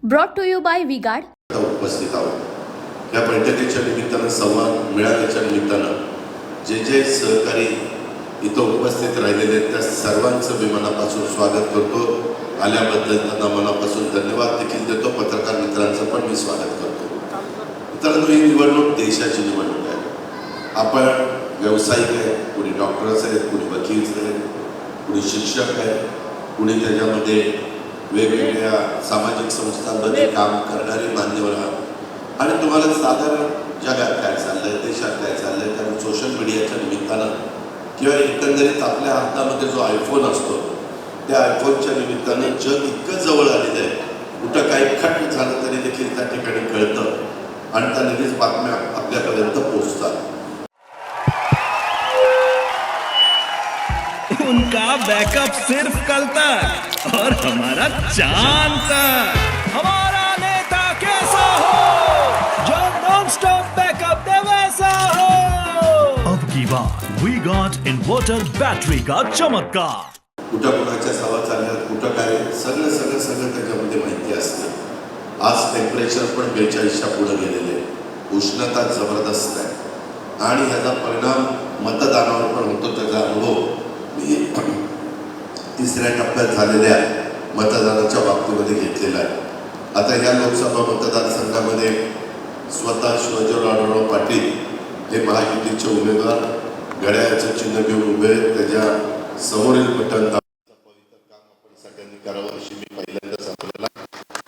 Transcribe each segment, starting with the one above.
Brought to you by V-Guard. उपस्थित आहोत. या बैठकीच्या निमित्तानं संवाद मिळाल्याच्या निमित्तानं जे सहकारी इथं उपस्थित राहिलेले आहेत त्या सर्वांचं मी मनापासून स्वागत करतो. आल्याबद्दल त्यांना मनापासून धन्यवाद देखील देतो. पत्रकार मित्रांचं पण मी स्वागत करतो. मित्रांनो, ही निवडणूक देशाची निवडणूक आहे. आपण व्यावसायिक आहे, कुणी डॉक्टर्स आहेत, कुणी वकील आहेत, कुणी शिक्षक आहे, कुणी त्याच्यामध्ये वेगवेगळ्या सामाजिक संस्थांमध्ये काम करणारे मान्यवर आहात. आणि तुम्हाला साधारण जगात काय चाललंय, देशात काय चाललंय, कारण सोशल मीडियाच्या निमित्तानं किंवा एकंदरीत आपल्या हातामध्ये जो आयफोन असतो त्या आयफोनच्या निमित्तानं जग इतकं जवळ आलेलं आहे. कुठं काही खट झालं तरी देखील त्या ठिकाणी कळतं आणि त्या लगेच बातम्या आपल्यापर्यंत पोहोचतात. उनका बैकअप सिर्फ कल तक और हमारा चांद तक. हमारा नेता कैसा हो जो नॉन स्टॉप बैकअप दे वैसा हो. अब की बात वी गॉट इन्वर्टर बैटरी का चमत्कार. कुठं कुणाच्या सभा चालल्यात, कुठं काय, सगळं त्याच्यामध्ये माहिती असते. आज टेम्परेचर पण 42च्या पुढे गेलेले, उष्णता जबरदस्त आहे आणि ह्याचा परिणाम मतदानावर पण होतो. त्याचा अनुभव मी तिसऱ्या टप्प्यात झालेल्या मतदानाच्या बाबतीमध्ये घेतलेला आहे. आता ह्या लोकसभा मतदारसंघामध्ये स्वतः शिवाजीराव आढळराव पाटील हे महायुतीचे उमेदवार घड्याळाचं चिन्ह घेऊन उभे आहेत. त्याच्या समोरील बटन पवित्र काम आपण सगळ्यांनी करावं अशी मी पहिल्यांदाच आपल्याला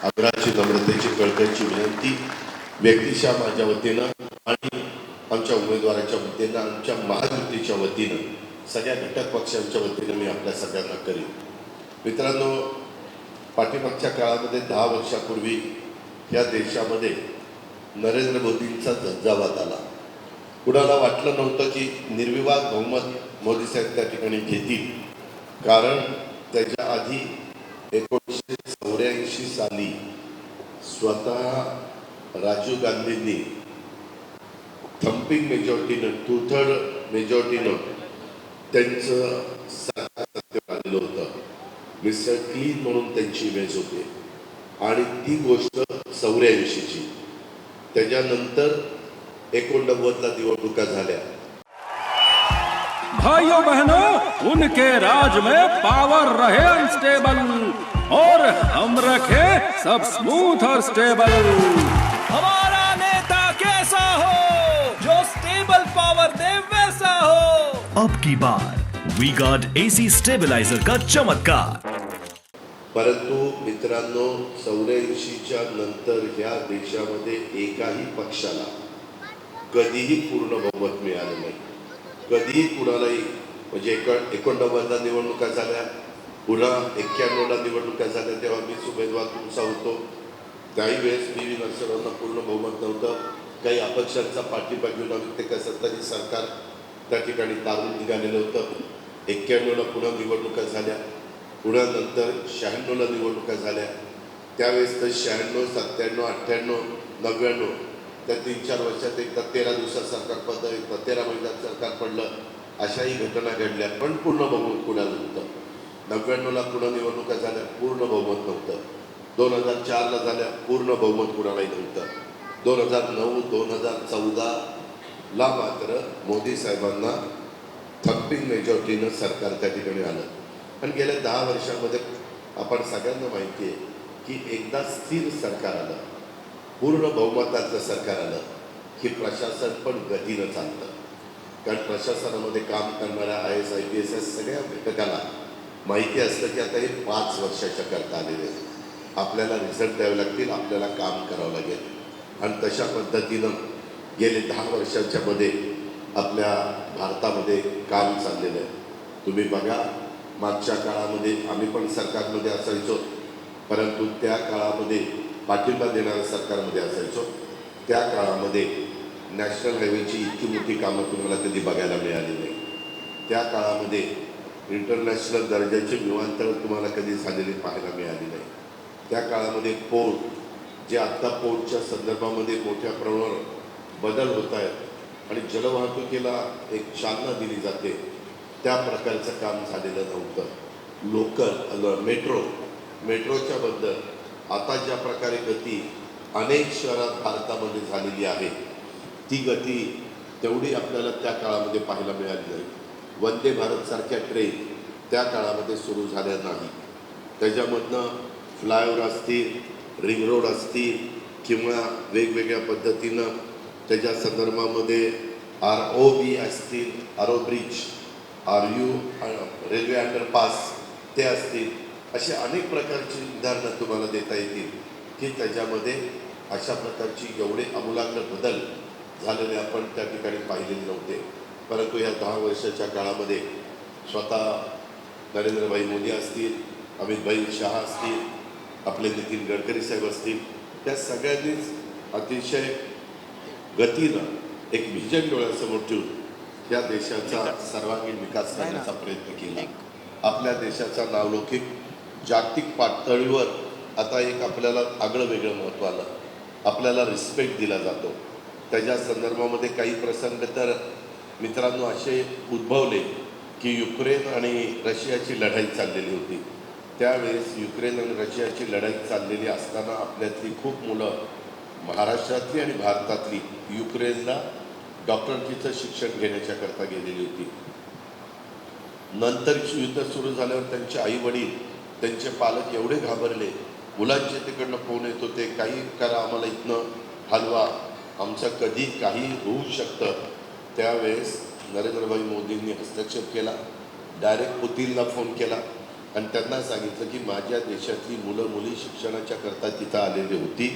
आग्रहाची, नम्रतेची, कळकळीची विनंती व्यक्तिशः माझ्या वतीनं आणि आमच्या उमेदवाराच्या वतीनं, आमच्या महायुतीच्या वतीनं, सगळ्या घटक पक्षांच्या वतीनं मी आपल्या सगळ्यांना करीन. मित्रांनो, पाठीमागच्या काळामध्ये 10 वर्षापूर्वी या देशामध्ये नरेंद्र मोदींचा झंझावात आला. कुणाला वाटलं नव्हतं की निर्विवाद बहुमत मोदी साहेब त्या ठिकाणी घेतील, कारण त्याच्या आधी 1984 साली स्वतः राजीव गांधींनी थम्पिंग मेजॉरिटीनं, 2/3 मेजॉरिटीनं त्यांचं सरकार आलेलं होतं. मिस्टर क्लीन म्हणून त्यांची इमेज होते आणि ती गोष्ट 84ची. त्याच्यानंतर 89ला निवडणुका झाल्या. भाइयों बहनों, उनके राज में पावर रहे अनस्टेबल और हम रखे सब स्मूथ और स्टेबल. हमारा नेता कैसा हो जो स्टेबल पावर दे वैसा हो. अब की बार वी गॉट एसी स्टेबलाइजर का चमत्कार. परंतु मित्रांनो, 84च्या नंतर ह्या देशामध्ये एकाही पक्षाला कधीही पूर्ण बहुमत मिळालं नाही. कधीही कुणालाही, म्हणजे 89ला निवडणुका झाल्या, पुन्हा 91ला निवडणुका झाल्या, तेव्हा मीच उमेदवार तुमचा होतो. काही वेळेस PV नरसरावांना पूर्ण बहुमत नव्हतं. काही अपक्षांचा पाठिंबा घेऊन आम्ही ते कसं तरी सरकार त्या ठिकाणी तारून निघालेलं होतं. 91ला पुन्हा निवडणुका झाल्या, पुन्हा नंतर 96ला निवडणुका झाल्या. त्यावेळेस तर 96, 97, 98, 99 त्या 3-4 वर्षात एकदा 13 दिवसात सरकार पडलं, एकदा 13 महिन्यात सरकार पडलं. अशाही घटना घडल्या, पण पूर्ण बहुमत कुणाला नव्हतं. 99ला पुन्हा निवडणुका झाल्या, पूर्ण बहुमत नव्हतं. 2004ला झाल्या, पूर्ण बहुमत कुणालाही नव्हतं. 2009, 2014ला मात्र मोदी साहेबांना थम्पिंग मेजॉरिटीनं सरकार त्या ठिकाणी आलं. आणि गेल्या 10 वर्षामध्ये आपण सगळ्यांना माहिती आहे की एकदा स्थिर सरकार आलं, पूर्ण बहुमताचं सरकार आलं की प्रशासन पण गतीनं चालतं. कारण प्रशासनामध्ये काम करणाऱ्या IAS, IPS सगळ्या घटकाला माहिती असतं की आता हे 5 वर्षाच्या करता आलेले आहेत. आपल्याला रिझल्ट द्यावे लागतील, आपल्याला काम करावं लागेल. आणि तशा पद्धतीनं गेले 10 वर्षाच्या मध्ये आपल्या भारतामध्ये काम चाललेलं आहे. तुम्ही बघा, मागच्या काळामध्ये आम्ही पण सरकारमध्ये असायचो, परंतु त्या काळामध्ये पाठिंबा देणाऱ्या सरकारमध्ये असायचो. त्या काळामध्ये नॅशनल हायवेची इतकी मोठी कामं तुम्हाला कधी बघायला मिळाली नाही. त्या काळामध्ये इंटरनॅशनल दर्जाची विमानतळ तुम्हाला कधी झालेली पाहायला मिळाली नाही. त्या काळामध्ये पोर्ट, जे आत्ता पोर्टच्या संदर्भामध्ये मोठ्या प्रमाणावर बदल होत आहेत आणि जलवाहतुकीला एक चालना दिली जाते, त्या प्रकारचं काम झालेलं नव्हतं. लोकल मेट्रोच्या बद्दल आता ज्या प्रकारे गती अनेक शहरात भारतामध्ये झालेली आहे, ती गती तेवढी आपल्याला त्या काळामध्ये पाहायला मिळाली नाही. वंदे भारतसारख्या ट्रेन त्या काळामध्ये सुरू झाल्या नाही. त्याच्यामधनं फ्लायओव्हर असतील, रिंग रोड असतील किंवा वेगवेगळ्या पद्धतीनं त्याच्या संदर्भामध्ये ROB असतील, RO bridge, RU railway underpass ते असतील, असे अनेक प्रकारची उदाहरणं तुम्हाला देता येतील की त्याच्यामध्ये अशा प्रकारची एवढे आमूलाग्र बदल झालेले आपण त्या ठिकाणी पाहिलेले नव्हते. परंतु या 10 वर्षाच्या काळामध्ये स्वतः नरेंद्रभाई मोदी असतील, अमितभाई शहा असतील, आपले नितीन गडकरी साहेब असतील, त्या सगळ्यांनीच अतिशय गतीनं एक व्हिजन डोळ्यासमोर ठेवून या देशाचा सर्वांगीण विकास करण्याचा प्रयत्न केला. आपल्या देशाचा नावलौकिक जागतिक पातळीवर आता एक आपल्याला आगळं वेगळं महत्त्व आलं, आपल्याला रिस्पेक्ट दिला जातो. त्याच्या संदर्भामध्ये काही प्रसंग तर मित्रांनो असे उद्भवले की युक्रेन आणि रशियाची लढाई चाललेली होती. त्यावेळेस युक्रेन आणि रशियाची लढाई चाललेली असताना आपल्यातली खूप मुलं महाराष्ट्रातली आणि भारतातली युक्रेनला डॉक्टरकीचं शिक्षण घेण्याच्याकरता गेलेली होती. नंतर युद्ध सुरू झाल्यावर त्यांचे आई वडील, त्यांचे पालक एवढे घाबरले, मुलांचे तिकडनं फोन येत होते, काही करा, आम्हाला इथनं हलवा, आमचं कधी काही होऊ शकतं. त्यावेळेस नरेंद्रभाई मोदींनी हस्तक्षेप केला, डायरेक्ट पुतीनला फोन केला आणि त्यांना सांगितलं की माझ्या देशातली मुलं मुली शिक्षणाच्या करता तिथं आलेली होती,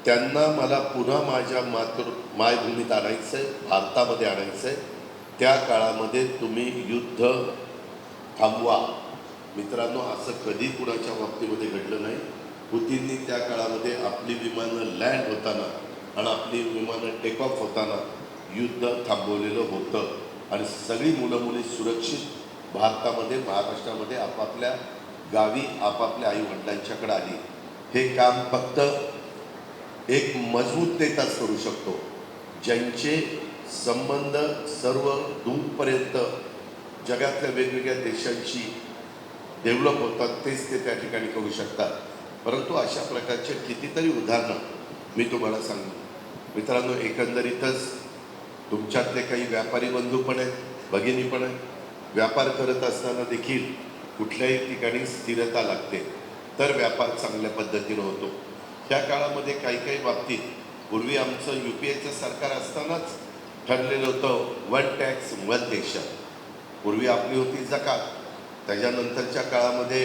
त्यांना मला पुन्हा माझ्या मायभूमीत आणायचं आहे, भारतामध्ये आणायचं आहे. त्या काळामध्ये तुम्ही युद्ध थांबवा. मित्रांनो, असं कधी कुणाच्या बाबतीमध्ये घडलं नाही. पुतीननी त्या काळामध्ये आपली विमानं लँड होताना आणि आपली विमानं टेक ऑफ होताना युद्ध थांबवलेलं होतं आणि सगळी मुलं मुली सुरक्षित भारतामध्ये, महाराष्ट्रामध्ये आपापल्या गावी आपापल्या आई वडिलांच्याकडे आली. हे काम फक्त एक मजबूत नेताच करू शकतो, ज्यांचे संबंध सर्व दूरपर्यंत जगातल्या वेगवेगळ्या देशांची डेव्हलप होतात, तेच ते त्या ठिकाणी करू शकतात. परंतु अशा प्रकारचे कितीतरी उदाहरणं मी तुम्हाला सांगू. मित्रांनो, एकंदरीतच तुमच्यातले काही व्यापारी बंधू पण आहेत, भगिनी पण आहेत. व्यापार करत असताना देखील कुठल्याही ठिकाणी स्थिरता लागते, तर व्यापार चांगल्या पद्धतीनं होतो. ह्या काळामध्ये काही काही बाबतीत पूर्वी आमचं UPAचं सरकार असतानाच ठरलेलं होतं वन टॅक्स वन नेशन. पूर्वी आपली होती जकात, त्याच्यानंतरच्या काळामध्ये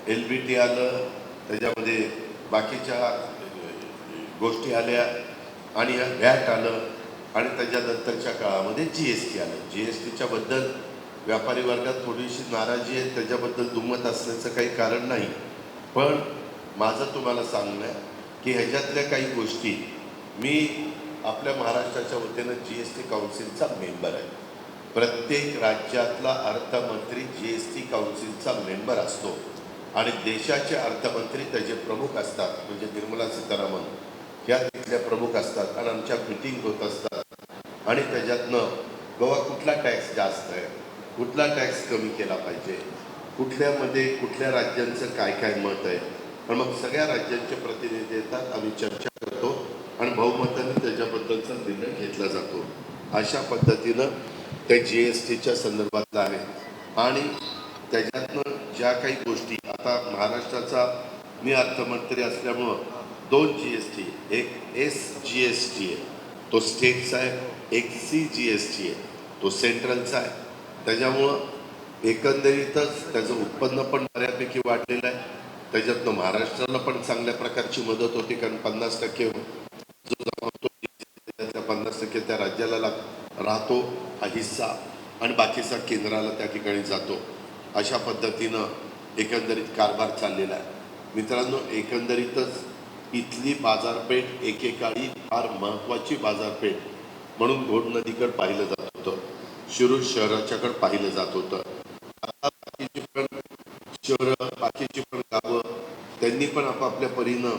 LBT आलं, त्याच्यामध्ये बाकीच्या गोष्टी आल्या आणि व्हॅट आलं आणि त्याच्यानंतरच्या काळामध्ये GST आलं. GSTच्या बद्दल व्यापारी वर्गात थोडीशी नाराजी आहे, त्याच्याबद्दल दुमत असण्याचं काही कारण नाही. पण माझं तुम्हाला सांगणं आहे की ह्याच्यातल्या काही गोष्टी, मी आपल्या महाराष्ट्राच्या वतीनं GST काउन्सिलचा मेंबर आहे. प्रत्येक राज्यातला अर्थमंत्री GST काउन्सिलचा मेंबर असतो आणि देशाचे अर्थमंत्री त्याचे प्रमुख असतात, म्हणजे निर्मला सीतारामन ह्या तिथल्या प्रमुख असतात आणि आमच्या मिटिंग होत असतात आणि त्याच्यातनं बाबा कुठला टॅक्स जास्त आहे, कुठला टॅक्स कमी केला पाहिजे, कुठल्यामध्ये कुठल्या राज्यांचं काय काय मत आहे, आणि मग सगळ्या राज्यांचे प्रतिनिधी येतात, आम्ही चर्चा करतो आणि बहुमताने त्याच्याबद्दलचा निर्णय घेतला जातो. अशा पद्धतीनं त्या GSTच्या संदर्भातलं आहे. आणि त्याच्यातनं ज्या काही गोष्टी, आता महाराष्ट्राचा मी अर्थमंत्री असल्यामुळं 2 GST, एक SGST आहे, तो स्टेटचा आहे, एक CGST आहे, तो सेंट्रलचा आहे. त्याच्यामुळं एकंदरीतच त्याचं उत्पन्न पण बऱ्यापैकी वाढलेलं आहे. त्याच्यातनं महाराष्ट्राला पण चांगल्या प्रकारची मदत होती, कारण 50% जो जमा होतो त्यातल्या 50% त्या राज्याला राहतो हा हिस्सा आणि बाकीचा केंद्राला त्या ठिकाणी जातो. अशा पद्धतीनं एकंदरीत कारभार चाललेला आहे. मित्रांनो, एकंदरीतच इथली बाजारपेठ एकेकाळी फार महत्त्वाची बाजारपेठ म्हणून घोड नदीकडे पाहिलं जात होतं, शिरूर शहराच्याकडे पाहिलं जात होतं. आता बाकीची पण शहरं, बाकीची पण गावं, त्यांनी पण आपापल्या परीनं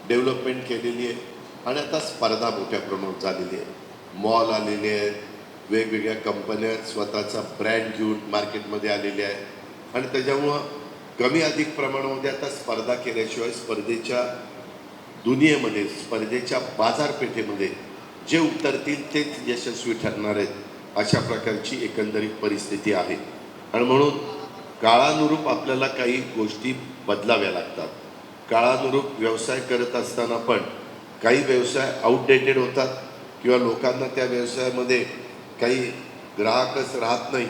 डेव्हलपमेंट केलेली आहे आणि आता स्पर्धा मोठ्या प्रमाणात झालेली आहे. मॉल आलेले आहेत, वेगवेगळ्या कंपन्या स्वतःचा ब्रँड घेऊन मार्केटमध्ये आलेल्या आहेत आणि त्याच्यामुळं कमी अधिक प्रमाणामध्ये आता स्पर्धा केल्याशिवाय स्पर्धेच्या दुनियेमध्ये, स्पर्धेच्या बाजारपेठेमध्ये जे उतरतील तेच यशस्वी ठरणार आहेत, अशा प्रकारची एकंदरीत परिस्थिती आहे. आणि म्हणून काळानुरूप आपल्याला काही गोष्टी बदलाव्या लागतात. काळानुरूप व्यवसाय करत असताना पण काही व्यवसाय आउटडेटेड होतात किंवा लोकांना त्या व्यवसायामध्ये काही ग्राहकच राहत नाही,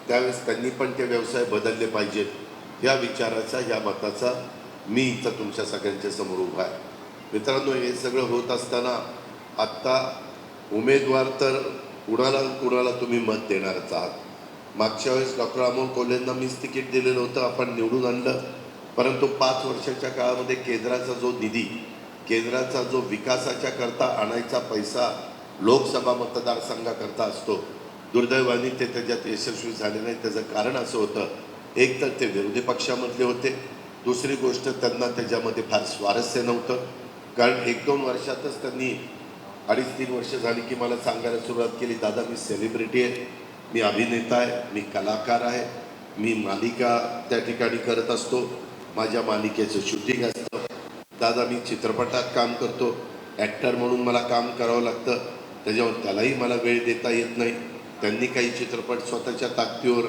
त्यावेळेस त्यांनी पण ते व्यवसाय बदलले पाहिजेत, या विचाराचा, या मताचा मी इथं तुमच्या सगळ्यांच्या समोर उभा आहे. मित्रांनो, हे सगळं होत असताना आत्ता उमेदवार तर कुणाला तुम्ही मत देणारच आहात. मागच्या वेळेस डॉक्टर अमोल कोल्हेंना मीच तिकीट दिलेलं होतं, आपण निवडून आणलं. परंतु 5 वर्षाच्या काळामध्ये केंद्राचा जो निधी, केंद्राचा जो विकासाच्या करता आणायचा पैसा लोकसभा मतदारसंघाकरता असतो, दुर्दैवाने ते त्याच्यात यशस्वी झाले नाही. त्याचं कारण असं होतं, एक तर ते विरोधी पक्षामधले होते, दुसरी गोष्ट त्यांना त्याच्यामध्ये फार स्वारस्य नव्हतं. कारण 1-2 वर्षातच त्यांनी 2.5-3 वर्ष झाली की मला सांगायला सुरुवात केली, दादा मी सेलिब्रिटी आहे, मी अभिनेता आहे, मी कलाकार आहे, मी मालिका त्या ठिकाणी करत असतो, माझ्या मालिकेचं शूटिंग असतं, दादा मी चित्रपटात काम करतो, ॲक्टर म्हणून मला काम करावं लागतं, त्याच्यावर त्यालाही मला वेळ देता येत नाही. त्यांनी काही चित्रपट स्वतःच्या ताकदीवर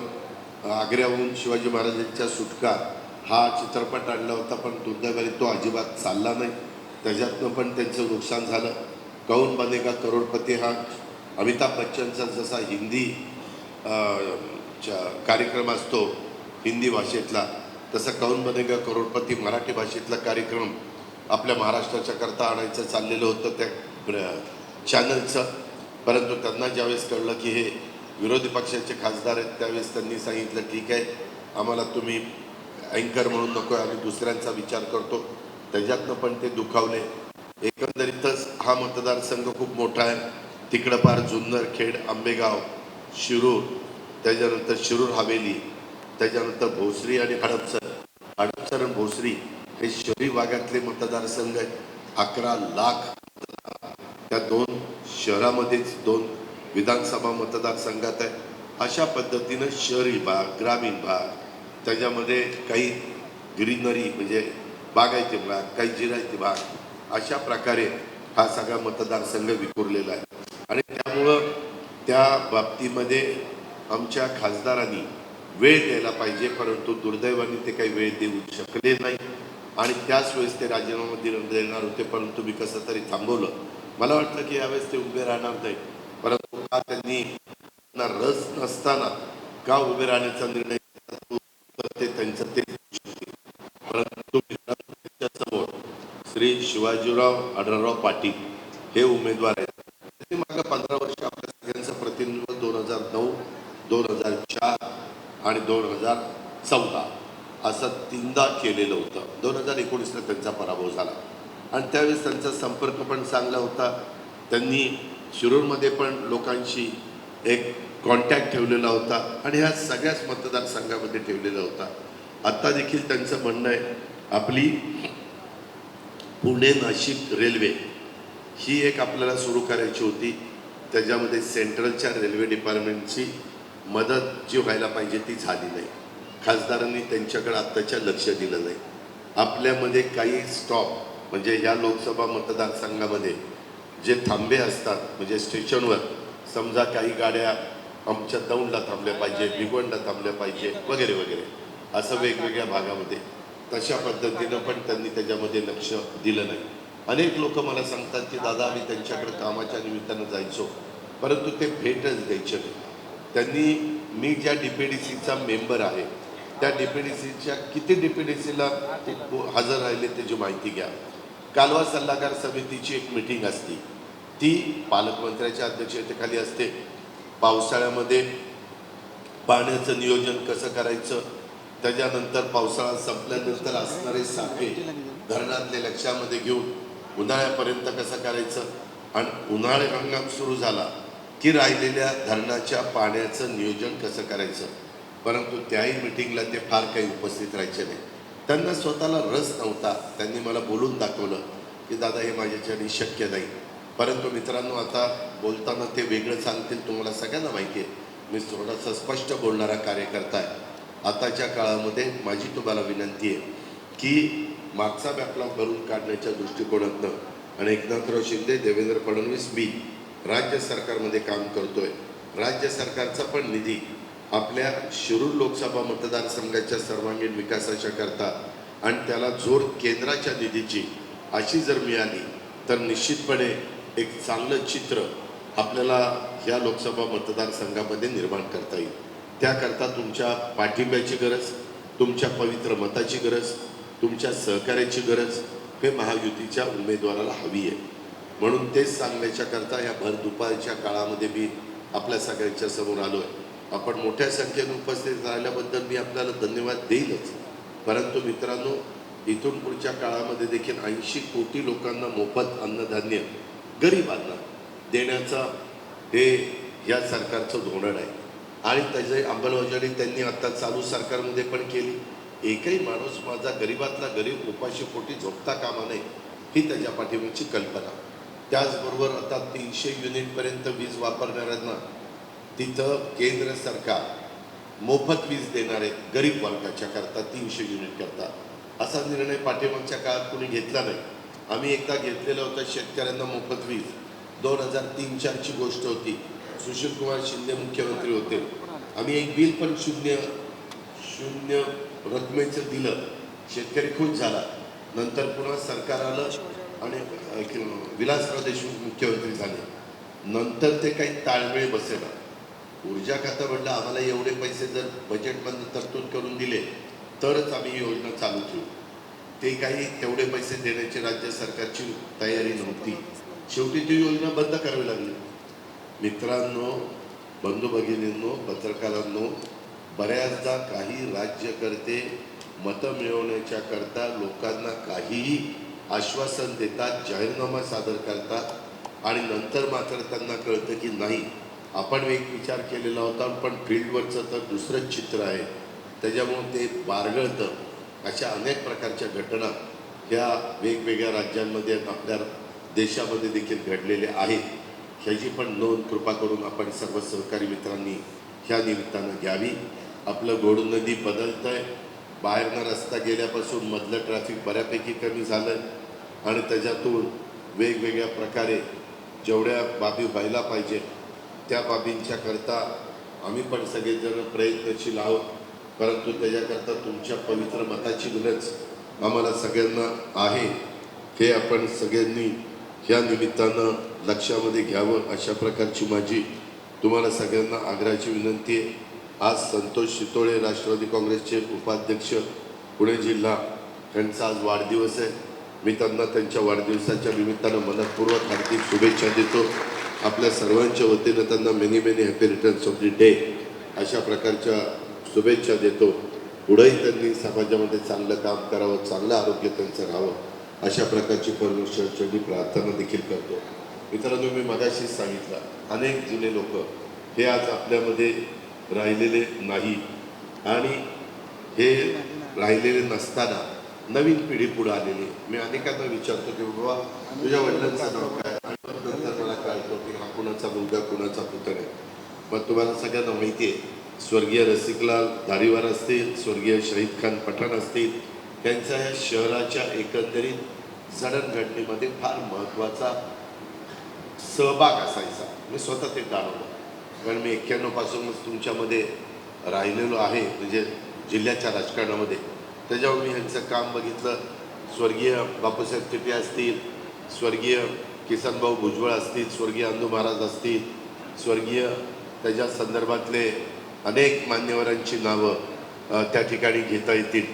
आग्र्याहून शिवाजी महाराजांच्या सुटका हा चित्रपट आणला होता, पण दुर्दैवाने तो अजिबात चालला नाही, त्याच्यातनं पण त्यांचं नुकसान झालं. कौन बनेगा करोडपती हा अमिताभ बच्चनचा जसा हिंदी कार्यक्रम असतो हिंदी भाषेतला, तसा कौन बनेगा करोडपती मराठी भाषेतला कार्यक्रम आपल्या महाराष्ट्राच्या करता आणायचं चाललेलं होतं त्या चॅनलचं. परंतु त्यांना ज्यावेळेस कळलं की हे विरोधी पक्षाचे खासदार आहेत, त्यावेळेस त्यांनी सांगितलं ठीक आहे, आम्हाला तुम्ही अँकर म्हणून नको आहे, आम्ही दुसऱ्यांचा विचार करतो. त्याच्यातनं पण ते दुखावले. एकंदरीतच हा मतदारसंघ खूप मोठा आहे. तिकडं पार जुन्नर, खेड, आंबेगाव, शिरूर, त्याच्यानंतर शिरूर हवेली, त्याच्यानंतर भोसरी आणि हडपसर आणि भोसरी हे शहरी भागातले मतदारसंघ आहेत. 11 लाख त्या 2 शहरामध्येच 2 विधानसभा मतदारसंघात आहे. अशा पद्धतीनं शहरी भाग, ग्रामीण भाग, त्याच्यामध्ये काही ग्रीनरी म्हणजे बागायती भाग, काही जिरायती भाग, अशा प्रकारे हा सगळा मतदारसंघ विखुरलेला आहे. आणि त्यामुळं त्या बाबतीमध्ये आमच्या खासदारांनी वेळ द्यायला पाहिजे, परंतु दुर्दैवाने ते काही वेळ देऊ शकले नाही. आणि त्याच वेळेस ते राजीनामा देणार होते, परंतु मी कसं तरी थांबवलं. मला वाटलं की यावेळेस ते उभे राहणार नाही, परंतु का त्यांनी रस नसताना का उभे राहण्याचा निर्णय ते त्यांचं ते. परंतु समोर श्री शिवाजीराव आढळराव पाटील हे उमेदवार आहेत. ते मागं 15 वर्ष आपल्या सगळ्यांचं प्रतिनिधित्व 2009, 2004 आणि 2014 असं 3दा केलेलं होतं. 2019ला त्यांचा पराभव झाला आणि त्यावेळेस त्यांचा संपर्क पण चांगला होता. त्यांनी शिरूरमध्ये पण लोकांशी एक कॉन्टॅक्ट ठेवलेला होता आणि ह्या सगळ्याच मतदारसंघामध्ये ठेवलेला होता. आत्ता देखील त्यांचं म्हणणं आहे, आपली पुणे नाशिक रेल्वे ही एक आपल्याला सुरू करायची होती, त्याच्यामध्ये सेंट्रलच्या रेल्वे डिपार्टमेंटची मदत जी व्हायला पाहिजे ती झाली नाही. खासदारांनी त्यांच्याकडे आत्ताच्या लक्ष दिलं नाही. आपल्यामध्ये काही स्टॉप म्हणजे या लोकसभा मतदारसंघामध्ये जे थांबे असतात, म्हणजे स्टेशनवर समजा काही गाड्या आमच्या दौंडला थांबल्या पाहिजे, भिगवणला थांबल्या पाहिजे वगैरे वगैरे, असं वेगवेगळ्या भागामध्ये तशा पद्धतीनं पण त्यांनी त्याच्यामध्ये लक्ष दिलं नाही. अनेक लोक मला सांगतात की दादा आम्ही त्यांच्याकडे कामाच्या निमित्तानं जायचो, परंतु ते भेटच द्यायचे नाही. त्यांनी, मी ज्या DPDCचा मेंबर आहे त्या DPDCच्या किती DPDCला ते हजर राहिले त्याची माहिती घ्या. कालवा सल्लागार समितीची एक मीटिंग असती, ती पालकमंत्र्याच्या अध्यक्षतेखाली असते. पावसाळ्यामध्ये पाण्याचं नियोजन कसं करायचं, त्याच्यानंतर पावसाळा संपल्यानंतर असणारे साठे धरणातले लक्षामध्ये घेऊन उन्हाळ्यापर्यंत कसं करायचं, आणि उन्हाळी हंगाम सुरू झाला की राहिलेल्या धरणाच्या पाण्याचं नियोजन कसं करायचं. परंतु त्याही मिटिंगला ते फार काही उपस्थित राहायचे नाही. त्यांना स्वतःला रस नव्हता. त्यांनी मला बोलून दाखवलं की दादा हे माझ्याच्याने शक्य नाही. परंतु मित्रांनो, आता बोलताना ते वेगळं सांगतील, तुम्हाला सगळ्यांना माहिती आहे मी थोडासा स्पष्ट बोलणारा कार्यकर्ता आहे. आताच्या काळामध्ये माझी तुम्हाला विनंती आहे की मागचा बॅकलॉग भरून काढण्याच्या दृष्टिकोनातनं आणि एकनाथराव शिंदे, देवेंद्र फडणवीस, मी राज्य सरकारमध्ये काम करतोय. राज्य सरकारचा पण निधी आपल्या शिरूर लोकसभा मतदारसंघाच्या सर्वांगीण विकासाच्या करता आणि त्याला जोड केंद्राच्या निधीची अशी जर मिळाली तर निश्चितपणे एक चांगलं चित्र आपल्याला या लोकसभा मतदारसंघामध्ये निर्माण करता येईल. त्याकरता तुमच्या पाठिंब्याची गरज, तुमच्या पवित्र मताची गरज, तुमच्या सहकार्याची गरज हे महायुतीच्या उमेदवाराला हवी आहे. म्हणून तेच सांगण्याच्या करता या भर दुपारच्या काळामध्ये मी आपल्या सगळ्यांच्या समोर आलोय. आपण मोठ्या संख्येने उपस्थित राहिल्याबद्दल मी आपल्याला धन्यवाद देईलच, परंतु मित्रांनो, इथून पुढच्या काळामध्ये देखील 80 कोटी लोकांना मोफत अन्नधान्य गरिबांना देण्याचा हे या सरकारचं धोरण आहे आणि त्याची अंमलबजावणी त्यांनी आता चालू सरकारमध्ये पण केली. एकही माणूस माझा गरीबातला गरीब उपाशी पोटी झोपता कामा नये ही त्याच्या पाठीमागची कल्पना. त्याचबरोबर आता 300 युनिटपर्यंत वीज वापरणाऱ्यांना तिथं केंद्र सरकार मोफत वीज देणार आहे गरीब वर्गाच्या करता 300 युनिट करता. असा निर्णय पाठीमागच्या काळात कोणी घेतला नाही. आम्ही एकदा घेतलेला होता शेतकऱ्यांना मोफत वीज. 2003-04ची गोष्ट होती. सुशीलकुमार शिंदे मुख्यमंत्री होते. आम्ही एक बिल पण शून्य रकमेचं दिलं. शेतकरी खुश झाला. नंतर पुन्हा सरकार आलं आणि विलासराव देशमुख मुख्यमंत्री झाले. नंतर ते काही ताळमेळ बसेना. ऊर्जा खातं म्हटलं आम्हाला एवढे पैसे जर बजेटमधून तरतूद करून दिले तरच आम्ही ही योजना चालू ठेवू. ते काही तेवढे पैसे देण्याची राज्य सरकारची तयारी नव्हती. शेवटी ती योजना बंद करावी लागली. मित्रांनो, बंधू भगिनींनो, पत्रकारांनो, बऱ्याचदा काही राज्यकर्ते मतं मिळवण्याच्या करता लोकांना काहीही आश्वासन देतात, जाहीरनामा सादर करतात आणि नंतर मात्र त्यांना कळतं की नाही, आपण एक विचार केलेला होता पण फील्डवरचं तर दुसरंच चित्र आहे, त्याच्यामुळं ते बारगळतं. अशा अनेक प्रकारच्या घटना ह्या वेगवेगळ्या राज्यांमध्ये आपल्या देशामध्ये देखील घडलेले आहेत. ह्याची पण नोंद कृपा करून आपण सर्व सहकारी मित्रांनी ह्या निमित्तानं घ्यावी. आपलं घोड नदी बदलतंय. बाहेरनं रस्ता गेल्यापासून मधलं ट्रॅफिक बऱ्यापैकी कमी झालं आणि त्याच्यातून वेगवेगळ्या प्रकारे जेवढ्या बाबी व्हायला पाहिजे त्या बाबींच्या करता आम्ही पण सगळेजण प्रयत्नशील आहोत. परंतु त्याच्याकरता तुमच्या पवित्र मताची गरज आम्हाला सगळ्यांना आहे हे आपण सगळ्यांनी ह्या निमित्तानं लक्षामध्ये घ्यावं, अशा प्रकारची माझी तुम्हाला सगळ्यांना आग्रहाची विनंती आहे. आज संतोष शितोळे राष्ट्रवादी काँग्रेसचे उपाध्यक्ष पुणे जिल्हा त्यांचा आज वाढदिवस आहे. मी त्यांना त्यांच्या वाढदिवसाच्या निमित्तानं मनपूर्वक हार्दिक शुभेच्छा देतो. आपल्या सर्वांच्या वतीनं त्यांना many happy returns of the day अशा प्रकारच्या शुभेच्छा देतो. पुढेही त्यांनी समाजामध्ये चांगलं काम करावं, चांगलं आरोग्य त्यांचं राहावं अशा प्रकारची परमेश्वराची प्रार्थना देखील करतो. मित्रांनो, मी मगाशीच सांगितलं, अनेक जुने लोक हे आज आपल्यामध्ये राहिलेले नाही आणि हे राहिलेले नसताना नवीन पिढी पुढे आलेली. मी अनेकांना विचारतो की बाबा तुझ्या वडिलांचं नाव काय, आणि नंतर मला कळतो की हा कुणाचा मुलगा कुणाचा पुतण आहे. मग तुम्हाला सगळ्यांना माहिती आहे, स्वर्गीय रसिकलाल धारीवार असतील, स्वर्गीय शहीद खान पठाण असतील, त्यांचा या शहराच्या एकंदरीत जडणघडणीमध्ये फार महत्त्वाचा सहभाग असायचा. मी स्वतः ते जाणवलं, कारण मी 91 पासूनच तुमच्यामध्ये राहिलेलो आहे, म्हणजे जिल्ह्याच्या राजकारणामध्ये. त्याच्यावर मी ह्यांचं काम बघितलं. स्वर्गीय बापूसाहेब टिपे असतील, स्वर्गीय किसनभाऊ भुजबळ असतील, स्वर्गीय अंधू महाराज असतील, स्वर्गीय त्याच्या संदर्भातले अनेक मान्यवरांची नावं त्या ठिकाणी घेता येतील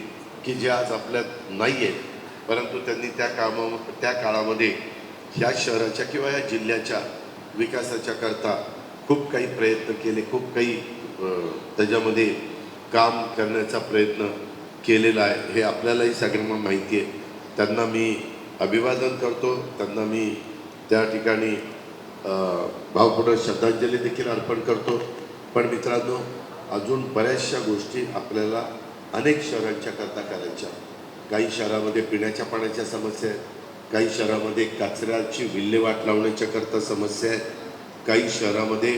की जे आज आपल्यात नाही आहेत, परंतु त्यांनी त्या काळामध्ये ह्या शहराच्या किंवा या जिल्ह्याच्या विकासाच्या करता खूप काही प्रयत्न केले, खूप काही त्याच्यामध्ये काम करण्याचा प्रयत्न केलेला आहे. हे आपल्यालाही सगळ्यांना माहिती आहे. त्यांना मी अभिवादन करतो. त्यांना मी त्या ठिकाणी भावपूर्ण श्रद्धांजली देखील अर्पण करतो. पण मित्रांनो, अजून बऱ्याचशा गोष्टी आपल्याला अनेक शहरांच्या करता करायच्या. काही शहरामध्ये पिण्याच्या पाण्याच्या समस्या आहेत, काही शहरामध्ये कचऱ्याची विल्हेवाट लावण्याच्या करता समस्या आहेत, काही शहरामध्ये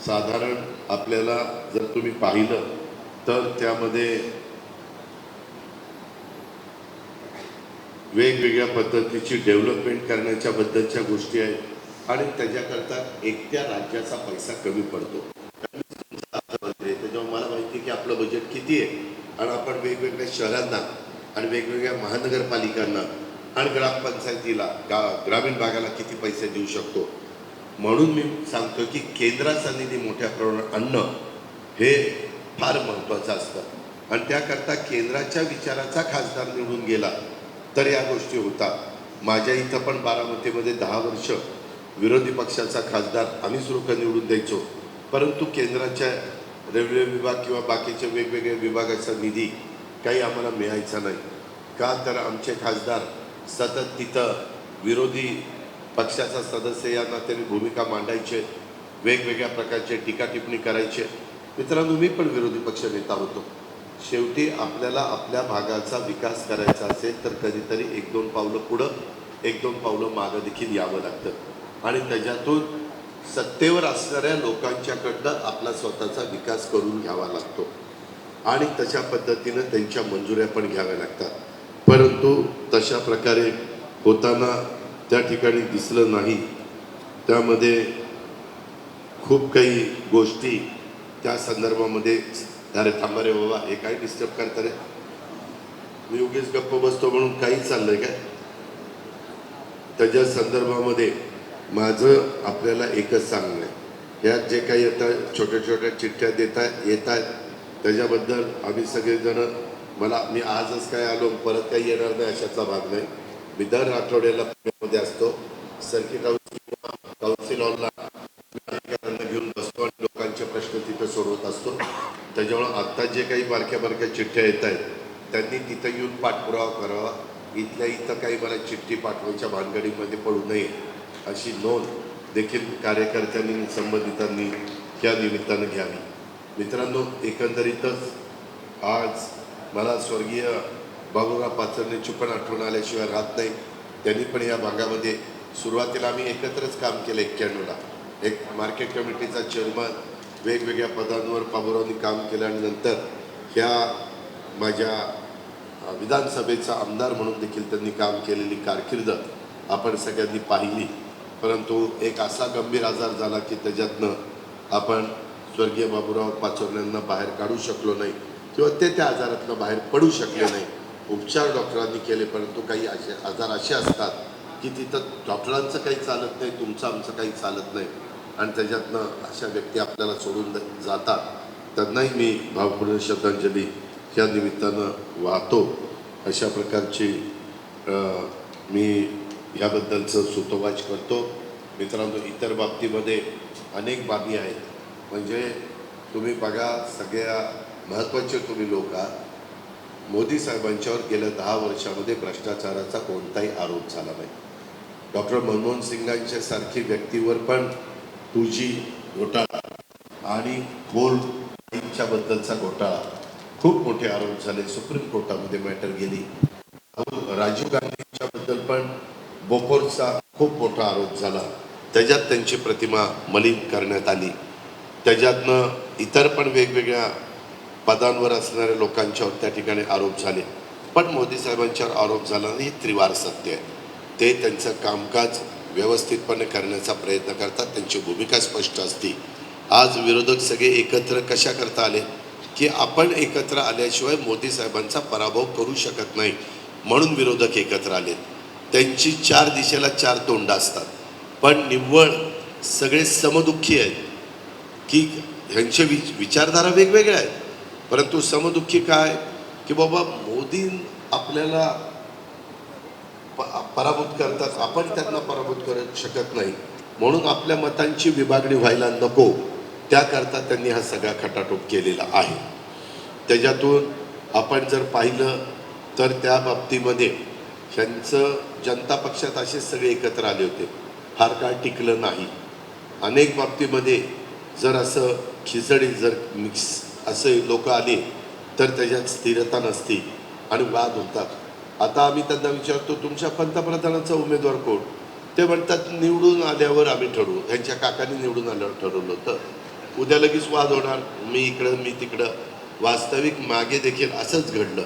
साधारण आपल्याला जर तुम्ही पाहिलं तर त्यामध्ये वेगवेगळ्या पद्धतीची डेव्हलपमेंट करण्याच्या बद्दलच्या गोष्टी आहेत आणि त्याच्याकरता एकट्या राज्याचा पैसा कमी पडतो. त्याच्यामुळे मला माहिती आहे की आपलं बजेट किती आहे आणि आपण वेगवेगळ्या शहरांना आणि वेगवेगळ्या महानगरपालिकांना आणि ग्रामपंचायतीला ग्रामीण भागाला किती पैसे देऊ शकतो. म्हणून मी सांगतो की केंद्राचा निधी मोठ्या प्रमाणात आणणं हे फार महत्त्वाचं असतं आणि त्याकरता केंद्राच्या विचाराचा खासदार निवडून गेला तर या गोष्टी होतात. माझ्या इथं पण बारामतीमध्ये 10 वर्ष विरोधी पक्षाचा खासदार आम्हीच लोक निवडून द्यायचो, परंतु केंद्राच्या रेल्वे विभाग किंवा बाकीचे वेगवेगळे विभागाचा निधी काही आम्हाला मिळायचा नाही. का तर आमचे खासदार सतत तिथं विरोधी पक्षाचा सदस्य या नात्याने भूमिका मांडायचे, वेगवेगळ्या प्रकारचे टीका टिप्पणी करायचे. मित्रांनो, मी पण विरोधी पक्ष नेता होतो. शेवटी आपल्याला आपल्या भागाचा विकास करायचा असेल तर कधीतरी 1-2 पावलं पुढं 1-2 पावलं मागं देखील यावं लागतं आणि त्याच्यातून सत्तेवर असणाऱ्या लोकांच्याकडनं आपला स्वतःचा विकास करून घ्यावा लागतो आणि तशा पद्धतीनं त्यांच्या मंजुऱ्या पण घ्याव्या लागतात. परंतु तशा प्रकारे होताना त्या ठिकाणी दिसलं नाही. त्यामध्ये खूप काही गोष्टी त्या संदर्भामध्ये, अरे थांबा रे बाबा, हे काय डिस्टर्ब करता रे, मी उगीच गप्प बसतो म्हणून काही चाललंय काय. त्याच्या संदर्भामध्ये माझं आपल्याला एकच सांगणं आहे, यात जे काही आता छोट्या छोट्या चिठ्ठ्या येत आहेत त्याच्याबद्दल आम्ही सगळेजण, मी आजच काय आलो परत काही येणार नाही अशातला भाग नाही. मी दर आठवड्याला पुण्यामध्ये असतो, सर्किट हाऊस किंवा काउन्सिल हॉलला घेऊन बसतो आणि लोकांचे प्रश्न तिथं सोडवत असतो. त्याच्यामुळं आत्ता जे काही बारक्या बारक्या चिठ्ठ्या येत आहेत त्यांनी तिथं येऊन पाठपुरावा करावा. इथल्या इथं काही मला चिठ्ठी पाठवायच्या भानगडीमध्ये पडू नये अशी नोंद देखील कार्यकर्त्यांनी संबंधितांनी या निमित्तानं घ्यावी. मित्रांनो, एकंदरीतच आज मला स्वर्गीय बाबूराव पाचरनेची पण आठवण आल्याशिवाय राहत नाही. त्यांनी पण या भागामध्ये सुरुवातीला आम्ही एकत्रच काम केलं. 91ला एक मार्केट कमिटीचा चेअरमन, वेगवेगळ्या पदांवर बाबूरावनी काम केलं आणि नंतर ह्या माझ्या विधानसभेचा आमदार म्हणून देखील त्यांनी काम केलेली कारकीर्द आपण सगळ्यांनी पाहिली. परंतु एक असा गंभीर आजार झाला की त्याच्यातनं आपण स्वर्गीय बाबूराव पाचोरण्यांना बाहेर काढू शकलो नाही किंवा ते त्या आजारातनं बाहेर पडू शकले नाही. उपचार डॉक्टरांनी केले, परंतु काही आजार असे असतात की तिथं डॉक्टरांचं काही चालत नाही, तुमचं आमचं काही चालत नाही आणि त्याच्यातनं अशा व्यक्ती आपल्याला सोडून जातात. त्यांनाही मी भावपूर्ण श्रद्धांजली या निमित्तानं वाहतो. अशा प्रकारची मी याबद्दलचं सुतोवाच करतो. मित्रांनो, इतर बाबतीमध्ये अनेक बाबी आहेत. म्हणजे तुम्ही बघा, सगळ्या महत्त्वाचे तुम्ही लोक आहात. मोदी साहेबांच्यावर गेल्या 10 वर्षामध्ये भ्रष्टाचाराचा कोणताही आरोप झाला नाही. डॉक्टर मनमोहन सिंगांच्या सारखी व्यक्तीवर पण 2G घोटाळा आणि कोलच्या बद्दलचा घोटाळा, खूप मोठे आरोप झाले. सुप्रीम कोर्टामध्ये मॅटर गेली. राजीव गांधींच्या बद्दल पण बोफोर्सचा खूप मोठा आरोप झाला. त्याच्यात त्यांची प्रतिमा मलिन करण्यात आली. त्याच्यातनं इतर पण वेगवेगळ्या पदांवर असणाऱ्या लोकांच्यावर त्या ठिकाणी आरोप झाले. पण मोदी साहेबांच्यावर आरोप झाला नाही, हे त्रिवार सत्य आहे. ते त्यांचं कामकाज व्यवस्थितपणे करण्याचा प्रयत्न करतात, त्यांची भूमिका स्पष्ट असते. आज विरोधक सगळे एकत्र कशा करता आले की आपण एकत्र आल्याशिवाय मोदी साहेबांचा पराभव करू शकत नाही, म्हणून विरोधक एकत्र आले. त्यांची 4 दिशेला 4 तोंड असतात, पण निव्वळ सगळे समदुःखी आहेत की ह्यांचे विचारधारा वेगवेगळ्या आहेत, परंतु समदुःखी काय की बाबा मोदी आपल्याला पराभूत करतात, आपण त्यांना पराभूत करू शकत नाही, म्हणून आपल्या मतांची विभागणी व्हायला नको, त्याकरता त्यांनी हा सगळा खटाटोप केलेला आहे. त्याच्यातून आपण जर पाहिलं तर त्या बाबतीमध्ये ह्यांचं जनता पक्षात असे सगळे एकत्र आले होते, फार काळ टिकलं नाही. अनेक बाबतीमध्ये जर असं खिचडी जर मिक्स असे लोक आले तर त्याच्यात स्थिरता नसती आणि वाद होतात. आता आम्ही त्यांना विचारतो तुमच्या पंतप्रधानाचा उमेदवार कोण, ते म्हणतात निवडून आल्यावर आम्ही ठरवू. ह्यांच्या काकांनी निवडून आल्यावर ठरवलं होतं. उद्या लगेच वाद होणार, मी इकडं मी तिकडं. वास्तविक मागे देखील असंच घडलं.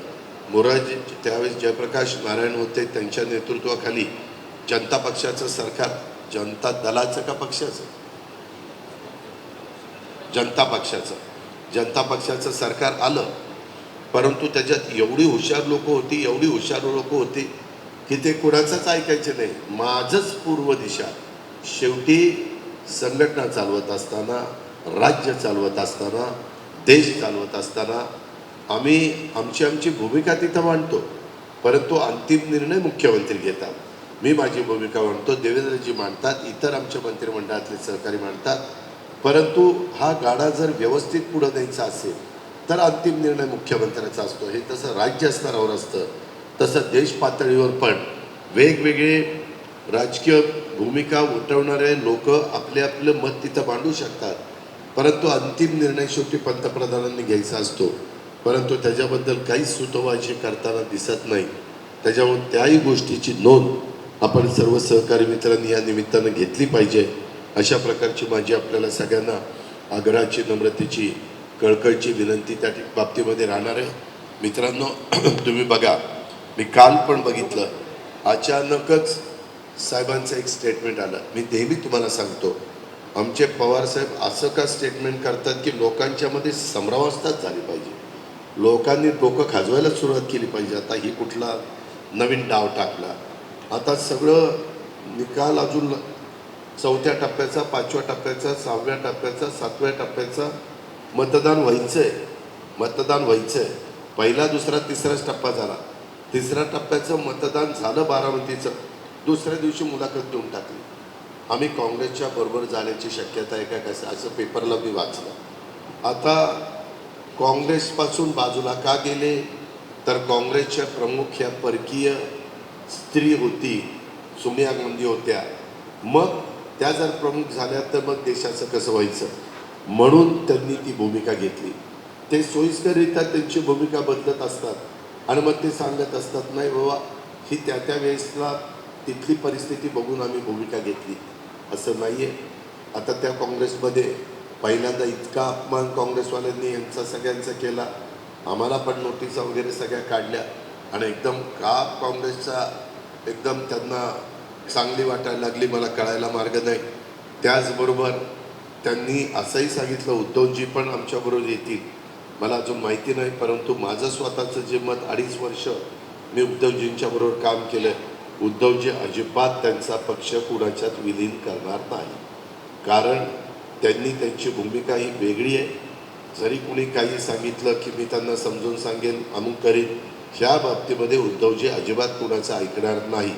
मोरारजी त्यावेळेस जयप्रकाश नारायण होते, त्यांच्या नेतृत्वाखाली जनता पक्षाचं सरकार, जनता दलाचं का पक्षाचं, जनता पक्षाचं सरकार आलं. परंतु त्याच्यात एवढी हुशार लोक होती की ते कुणाचंच ऐकायचे नाही. माझंच पूर्व दिशा. शेवटी संघटना चालवत असताना, राज्य चालवत असताना, देश चालवत असताना आमची भूमिका तिथं मांडतो, परंतु अंतिम निर्णय मुख्यमंत्री घेतात. मी माझी भूमिका मांडतो, देवेंद्रजी मांडतात, इतर आमच्या मंत्रिमंडळातले सहकारी मांडतात. परंतु हा गाडा जर व्यवस्थित पुढे न्यायचा असेल तर अंतिम निर्णय मुख्यमंत्र्याचा असतो. हे तसं राज्य स्तरावर असतं, तसं देश पातळीवर पण वेगवेगळे राजकीय भूमिका उठवणारे लोक आपले मत तिथं मांडू शकतात, परंतु अंतिम निर्णय शेवटी पंतप्रधानांनी घ्यायचा असतो. परंतु त्याच्याबद्दल काहीच सुतोवाची करताना दिसत नाही. त्याच्यामुळे त्याही गोष्टीची नोंद आपण सर्व सहकारी मित्रांनी या निमित्तानं घेतली पाहिजे. अशा प्रकारची माझी आपल्याला सगळ्यांना आग्रहाची, नम्रतेची, कळकळीची विनंती त्या बाबतीमध्ये राहणार आहे. मित्रांनो, तुम्ही बघा, मी काल पण बघितलं, अचानकच साहेबांचं एक स्टेटमेंट आलं. मी नेहमी तुम्हाला सांगतो, आमचे पवार साहेब असं का स्टेटमेंट करतात की लोकांच्यामध्ये संभ्रमावस्थाच झाली पाहिजे, लोकांनी डोकं खाजवायला सुरुवात केली पाहिजे. आता ही कुठला नवीन डाव टाकला, आता सगळं निकाल अजून 4थ्या टप्प्याचा, 5व्या टप्प्याचा, 6व्या टप्प्याचा, 7व्या टप्प्याचा मतदान व्हायचंय. पहिला, दुसरा, तिसराच टप्पा झाला. 3ऱ्या टप्प्याचं मतदान झालं बारामतीचं. दुसऱ्या दिवशी मुलाखत देऊन टाकली. आम्ही काँग्रेसच्या बरोबर जाण्याची शक्यता आहे का, कसं, असं पेपरला मी वाचलं. आता काँग्रेसपासून बाजूला का गेले, तर काँग्रेसच्या प्रमुख ह्या परकीय स्त्री होती, सोनिया गांधी होत्या. मग त्या जर प्रमुख झाल्या तर मग देशाचं कसं व्हायचं, म्हणून त्यांनी ती भूमिका घेतली. ते सोयीस्कररित्या त्यांची भूमिका बदलत असतात आणि मग ते सांगत असतात, नाही बाबा, ही त्या वेळेसला तिथली परिस्थिती बघून आम्ही भूमिका घेतली. असं नाही आहे. आता त्या काँग्रेसमध्ये पहिल्यांदा इतका अपमान काँग्रेसवाल्यांनी यांचा सगळ्यांचा केला. आम्हाला पण नोटिसा वगैरे सगळ्या काढल्या आणि एकदम का काँग्रेसचा एकदम त्यांना चांगली वाटायला लागली, मला कळायला मार्ग नाही. त्याचबरोबर त्यांनी असंही सांगितलं, उद्धवजी पण आमच्याबरोबर येतील. मला अजून माहिती नाही, परंतु माझं स्वतःचं जे मत, 2.5 वर्ष मी उद्धवजींच्या बरोबर काम केलं. उद्धवजी अजिबात त्यांचा पक्ष कुणाच्यात विलीन करणार नाही, कारण त्यांनी त्यांची भूमिका ही वेगळी आहे. जरी कुणी काही सांगितलं की मी त्यांना समजून सांगेन, अमुक करीन, ह्या बाबतीमध्ये उद्धवजी अजिबात कुणाचं ऐकणार नाही.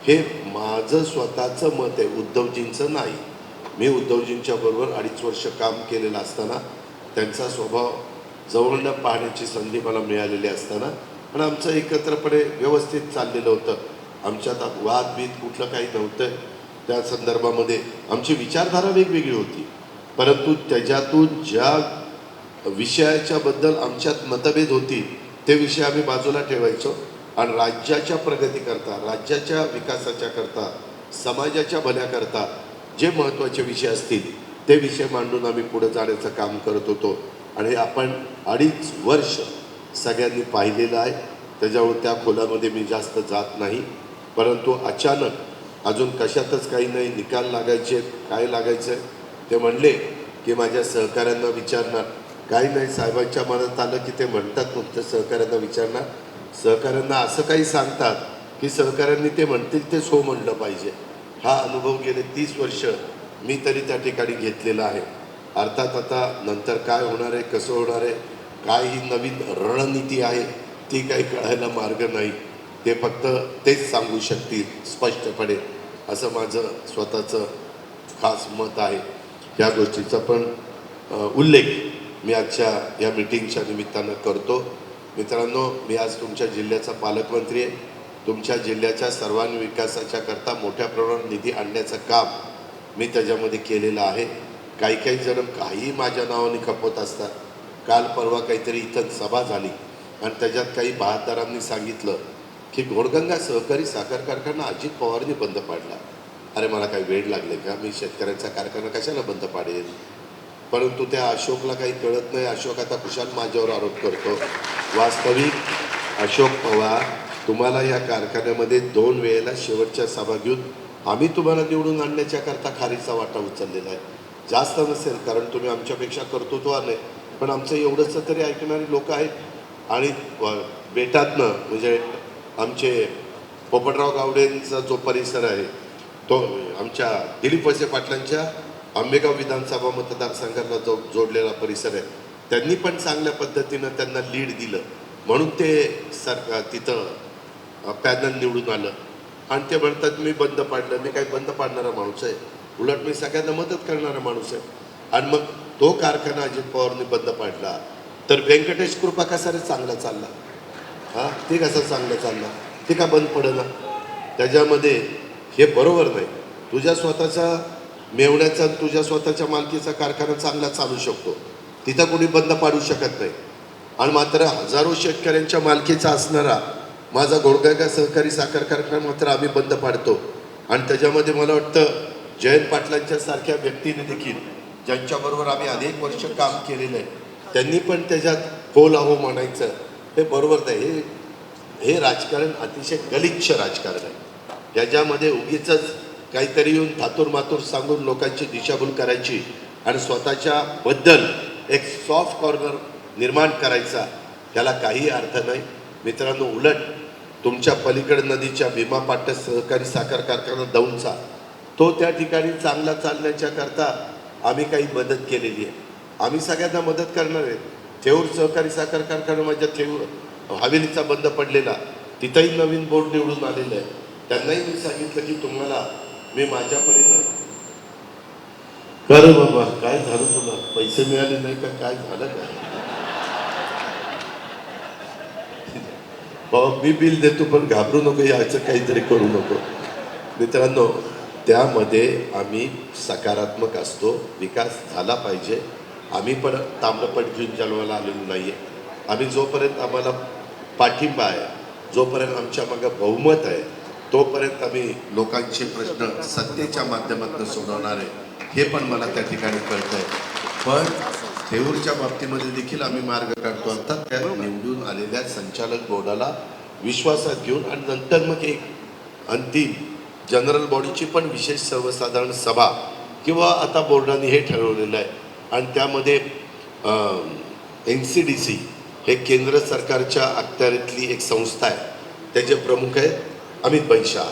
हे माझं स्वतःचं मत आहे, उद्धवजींचं नाही. मी उद्धवजींच्या बरोबर 2.5 वर्ष काम केलेलं असताना, त्यांचा स्वभाव जवळनं पाहण्याची संधी मला मिळालेली असताना, आणि आमचं एकत्रपणे व्यवस्थित चाललेलं होतं. आमच्यात वादबीद कुठलं काही नव्हतं. त्या संदर्भामध्ये आमची विचारधारा वेगवेगळी होती, परंतु त्याच्यातून ज्या विषयाच्या बद्दल आमच्यात मतभेद होती ते विषय आम्ही बाजूला ठेवायचो आणि राज्याच्या प्रगतीकरता, राज्याच्या विकासाच्या करता, समाजाच्या भल्याकरता जे महत्त्वाचे विषय असतील ते विषय मांडून आम्ही पुढे जाण्याचं काम करत होतो. आणि आपण 2.5 वर्ष सगळ्यांनी पाहिलेलं आहे. त्याच्यावर त्या खोलामध्ये मी जास्त जात नाही. परंतु अचानक अजून कशातच काही नाही, निकाल लागायचे, काय लागायचं ते म्हणले की माझ्या सहकाऱ्यांना विचारणार. काही नाही, साहेबांच्या मनात आलं की ते म्हणतात, नुसतं सहकाऱ्यांना विचारणार. सहकाऱ्यांना असं काही सांगतात की सहकाऱ्यांनी ते म्हणतील तेच हो म्हणलं पाहिजे. हा अनुभव गेले 30 वर्ष मी तरी त्या ठिकाणी घेतलेला आहे. अर्थात आता नंतर काय होणार आहे, कसं होणार आहे, काय ही नवीन रणनीती आहे ती काही कळायला मार्ग नाही. ते फक्त तेच सांगू शकतील स्पष्टपणे, असं माझं स्वतःचं खास मत आहे. ह्या गोष्टीचा पण उल्लेख मी आजच्या या मीटिंगच्या निमित्तानं करतो. मित्रांनो, मी आज तुमच्या जिल्ह्याचा पालकमंत्री आहे. तुमच्या जिल्ह्याच्या सर्वांगीण विकासाच्या करता मोठ्या प्रमाणात निधी आणण्याचं काम मी त्याच्यामध्ये केलेलं आहे. काही जण काही माझ्या नावाने खपवत असतात. काल परवा काहीतरी इथं सभा झाली आणि त्याच्यात काही बहादरांनी सांगितलं की घोडगंगा सहकारी साखर कारखाना अजित पवारनी बंद पाडला. अरे मला काही वेळ लागले का, मी शेतकऱ्यांचा कारखाना कशाला बंद पाडेल? परंतु त्या अशोकला काही कळत नाही. अशोक आता कुशाल माझ्यावर आरोप करतो. वास्तविक अशोक पवार, तुम्हाला या कारखान्यामध्ये 2 वेळेला शेवटच्या सभा घेऊन आम्ही तुम्हाला निवडून आणण्याच्या करता खारीचा वाटा उचललेला आहे. जास्त नसेल, कारण तुम्ही आमच्यापेक्षा कर्तृत्वान आहे, पण आमचं एवढंच तरी ऐकणारी लोक आहेत. आणि बेटातनं म्हणजे आमचे पोपटराव गावडेंचा जो परिसर आहे तो आमच्या दिलीप वळसे पाटलांच्या आंबेगाव विधानसभा मतदारसंघाला जो जोडलेला परिसर आहे. त्यांनी पण चांगल्या पद्धतीनं त्यांना लीड दिलं, म्हणून ते सरकार तिथं पॅनल निवडून आलं. आणि ते म्हणतात मी बंद पाडलं. मी काही बंद पाडणारा माणूस आहे? उलट मी सगळ्यांना मदत करणारा माणूस आहे. आणि मग तो कारखाना अजित पवारने बंद पाडला तर व्यंकटेश कृपा कसा रे चांगला चालला? हां, ते कसा चांगला चालला? ते का बंद पडेना? त्याच्यामध्ये हे बरोबर नाही. तुझ्या स्वतःचा मेवण्याचा तुझ्या स्वतःच्या मालकीचा कारखाना चांगला चालू शकतो, तिथं कोणी बंद पाडू शकत नाही. आणि मात्र हजारो शेतकऱ्यांच्या मालकीचा असणारा माझा घोडगाव सहकारी साखर कारखाना मात्र आम्ही बंद पाडतो. आणि त्याच्यामध्ये मला वाटतं जयंत पाटलांच्या सारख्या व्यक्तीने देखील, ज्यांच्याबरोबर आम्ही अनेक वर्ष काम केलेलं आहे, त्यांनी पण त्याच्यात होल आहो म्हणायचं हे बरोबर नाही. हे राजकारण अतिशय गलिच्छ राजकारण आहे. याच्यामध्ये उगीच काहीतरी येऊन थातूर मातूर सांगून लोकांची दिशाभूल करायची आणि स्वतःच्या बद्दल एक सॉफ्ट कॉर्नर निर्माण करायचा, त्याला काही अर्थ नाही मित्रांनो. उलट तुमच्या पलीकडे नदीच्या भीमा पाट्या सहकारी साखर कारखाना दौंडचा तो त्या ठिकाणी चांगला चालण्याच्या करता आम्ही काही मदत केलेली आहे. आम्ही सगळ्यांना मदत करणार आहे. थेऊर सहकारी साखर कारखाना माझ्या थेऊर हवेलीचा बंद पडलेला, तिथंही नवीन बोर्ड निवडून आलेलं आहे. त्यांनाही मी सांगितलं की तुम्हाला मी माझ्या परीनं कर बाबा. काय झालं तुला? पैसे मिळाले नाही का? काय झालं का? बाबा मी बिल देतो पण घाबरू नको, याचं काहीतरी करू नको. मित्रांनो, त्यामध्ये आम्ही सकारात्मक असतो. विकास झाला पाहिजे. आम्ही पण ताम्रपट घेऊन जन्माला आलेलो नाही आहे. आम्ही जोपर्यंत आम्हाला पाठिंबा आहे, जोपर्यंत आमच्या मागं बहुमत आहे, तोपर्यंत आम्ही लोकांचे प्रश्न सत्तेच्या माध्यमातून सोडवणार आहे, हे पण मला त्या ठिकाणी कळतं आहे. पण थेऊरच्या बाबतीमध्ये देखील आम्ही मार्ग काढतो. आता त्या निवडून आलेल्या संचालक बोर्डाला विश्वासात घेऊन आणि नंतर मग एक अंतिम जनरल बॉडीची पण विशेष सर्वसाधारण सभा किंवा आता बोर्डाने हे ठरवलेलं आहे. आणि त्यामध्ये NCDC हे केंद्र सरकारच्या अखत्यारीतली एक संस्था आहे. त्याचे प्रमुख आहेत अमित शाह,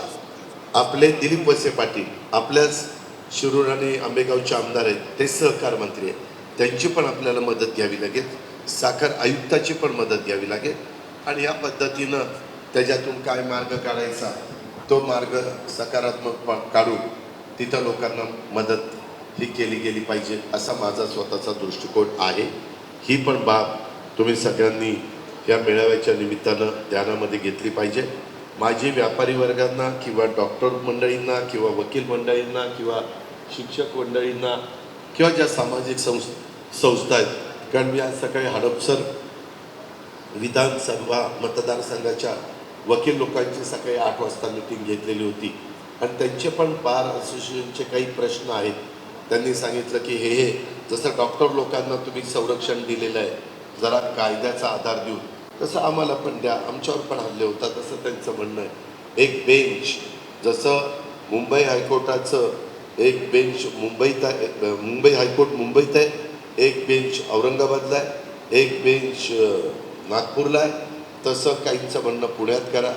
आपले दिलीप वळसे पाटील, आपल्याच शिरूर आणि आंबेगावचे आमदार आहेत, ते सहकार मंत्री आहेत. त्यांची पण आपल्याला मदत घ्यावी लागेल. साखर आयुक्ताची पण मदत घ्यावी लागेल. आणि या पद्धतीनं त्याच्यातून काय मार्ग काढायचा तो मार्ग सकारात्मक काढून तिथं लोकांना मदत ही केली गेली पाहिजे, असा माझा स्वतःचा दृष्टिकोन आहे. ही पण बाब तुम्ही सगळ्यांनी या मेळाव्याच्या निमित्तानं ध्यानामध्ये घेतली पाहिजे. माझी व्यापारी वर्गांना किंवा डॉक्टर मंडळींना किंवा वकील मंडळींना किंवा शिक्षक मंडळींना किंवा ज्या सामाजिक संस्था आहेत, कारण मी आज सकाळी हडपसर विधानसभा मतदारसंघाच्या वकील लोकांची सकाळी 8 वाजता मीटिंग घेतलेली होती आणि त्यांचे पण बार असोसिएशनचे काही प्रश्न आहेत. त्यांनी सांगितलं की हे जसं डॉक्टर लोकांना तुम्ही संरक्षण दिलेलं आहे, जरा कायद्याचा आधार देऊन तसं आम्हाला पण द्या. आमच्यावर पण हल्ले होतात तसं त्यांचं म्हणणं आहे. एक बेंच जसं मुंबई हायकोर्टाचं एक बेंच मुंबईत आहे, मुंबई हायकोर्ट मुंबईत आहे, एक बेंच औरंगाबादला आहे, एक बेंच नागपूरला आहे, तसं काहींचं म्हणणं पुण्यात करा,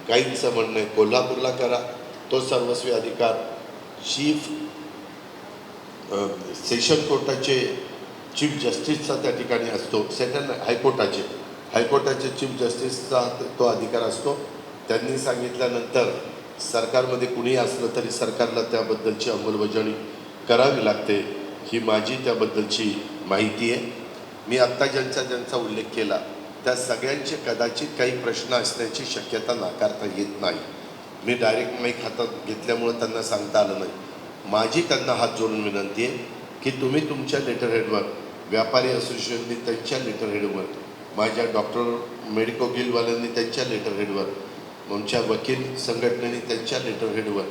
काहींचं म्हणणं आहे कोल्हापूरला करा. तो सर्वस्वी अधिकार चीफ सेशन कोर्टाचे चीफ जस्टिसचा त्या ठिकाणी असतो. सेंट्रल हायकोर्टाचे चीफ जस्टिसचा तो अधिकार असतो. त्यांनी सांगितल्यानंतर सरकारमध्ये कुणीही असलं तरी सरकारला त्याबद्दलची अंमलबजावणी करावी लागते. ही माझी त्याबद्दलची माहिती आहे. मी आत्ता ज्यांचा उल्लेख केला त्या सगळ्यांचे कदाचित काही प्रश्न असण्याची शक्यता नाकारता येत नाही. मी डायरेक्ट माईक हातात घेतल्यामुळं त्यांना सांगता आलं नाही. माझी त्यांना हात जोडून विनंती आहे की तुम्ही तुमच्या लेटरहेडवर, व्यापारी असोसिएशननी त्यांच्या लेटरहेडवर, माझ्या डॉक्टर मेडिको गिलवाल्यांनी त्यांच्या लेटरहेडवर, आमच्या वकील संघटनेने त्यांच्या लेटरहेडवर,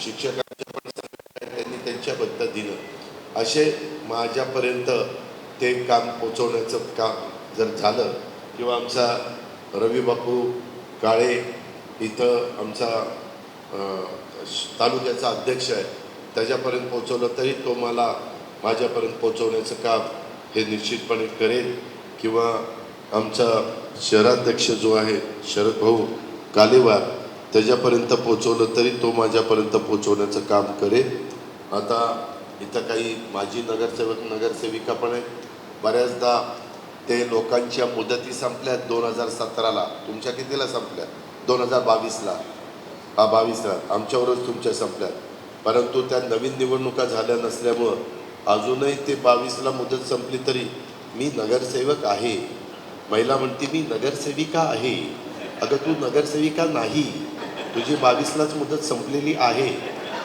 शिक्षकांच्या पण संघटनेने त्यांच्या पद्धतीनं असे माझ्यापर्यंत ते काम पोचवण्याचं काम जर झालं किंवा आमचा रवी बापू काळे इथं आमचा तालुक्याचा अध्यक्ष आहे त्याच्यापर्यंत पोचवलं तरी तो मला माझ्यापर्यंत पोचवण्याचं काम हे निश्चितपणे करेल किंवा आमचा शहराध्यक्ष जो आहे शरद भाऊ कालेवार त्याच्यापर्यंत पोचवलं तरी तो माझ्यापर्यंत पोचवण्याचं काम करेल. आता इथं काही माजी नगरसेवक नगरसेविका पण आहेत. बऱ्याचदा ते लोकांच्या मुदती संपल्या 2017ला. तुमच्या कितीला संपल्या? 2022ला. 22ला आमच्यावरच तुमच्या संपल्या. परंतु त्या नवीन निवडणुका झाल्या नसल्यामुळं अजूनही ते 22ला मुदत संपली तरी मी नगरसेवक आहे. महिला म्हणते मी नगरसेविका आहे. अगं तू नगरसेविका नाही, तुझी 22लाच मुदत संपलेली आहे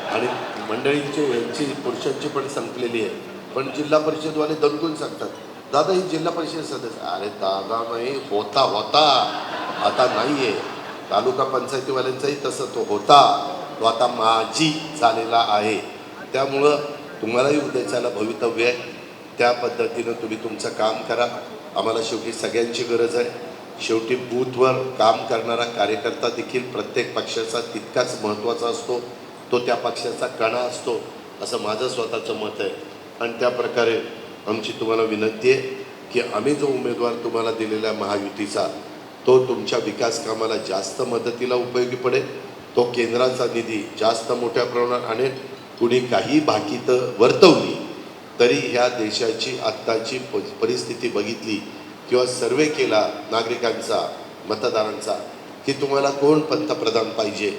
आणि मंडळींची यांची पुरुषांची पण संपलेली आहे. पण जिल्हा परिषदवाले दणकून सांगतात दादा ही जिल्हा परिषद सदस्य. अरे दादा नाही, होता आता नाही आहे. तालुका पंचायतीवाल्यांचाही तसं तो होता, तो आता माजी झालेला आहे. त्यामुळं तुम्हालाही उद्याच्याला भवितव्य आहे. त्या पद्धतीनं तुम्ही तुमचं काम करा. आम्हाला शेवटी सगळ्यांची गरज आहे. शेवटी बूथवर काम करणारा कार्यकर्ता देखील प्रत्येक पक्षाचा तितकाच महत्त्वाचा असतो. तो त्या पक्षाचा कणा असतो असं माझं स्वतःचं मत आहे. आणि त्या प्रकारे आमची तुम्हाला विनंती आहे की आम्ही जो उमेदवार तुम्हाला दिलेला महायुतीचा तो तुमच्या विकास कामाला जास्त मदतीला उपयोगी पडेल. तो केंद्राचा निधी जास्त मोठ्या प्रमाणात आणेल. कुणी काही भाकीतं वर्तवली तरी ह्या देशाची आत्ताची परिस्थिती बघितली किंवा सर्वे केला नागरिकांचा मतदारांचा की तुम्हाला कोण पंतप्रधान पाहिजे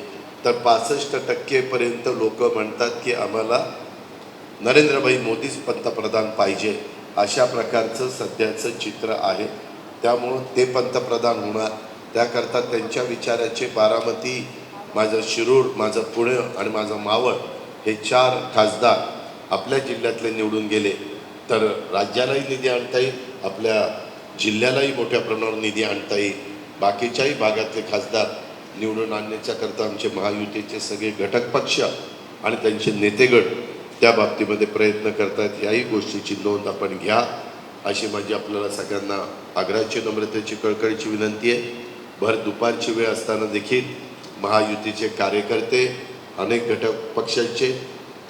तर 65% लोक म्हणतात की आम्हाला नरेंद्रभाई मोदीच पंतप्रधान पाहिजे. अशा प्रकारचं सध्याचं चित्र आहे. त्यामुळं ते पंतप्रधान होणार त्याकरता त्यांच्या विचाराचे बारामती, माझं शिरूर, माझं पुणे आणि माझं मावळ हे 4 खासदार आपल्या जिल्ह्यातले निवडून गेले तर राज्यालाही निधी आणता येईल, आपल्या जिल्ह्यालाही मोठ्या प्रमाणावर निधी आणता येईल. बाकीच्याही भागातले खासदार निवडून आणण्याच्याकरता आमचे महायुतीचे सगळे घटक पक्ष आणि त्यांचे नेतेगट त्या बाबतीमध्ये प्रयत्न करतात. ह्याही गोष्टीची नोंद आपण घ्या अशी माझी आपल्याला सगळ्यांना आग्रहाची, नम्रतेची, कळकळीची विनंती आहे. भर दुपारची वेळ असताना देखील महायुतीचे कार्यकर्ते, अनेक घटक पक्षांचे,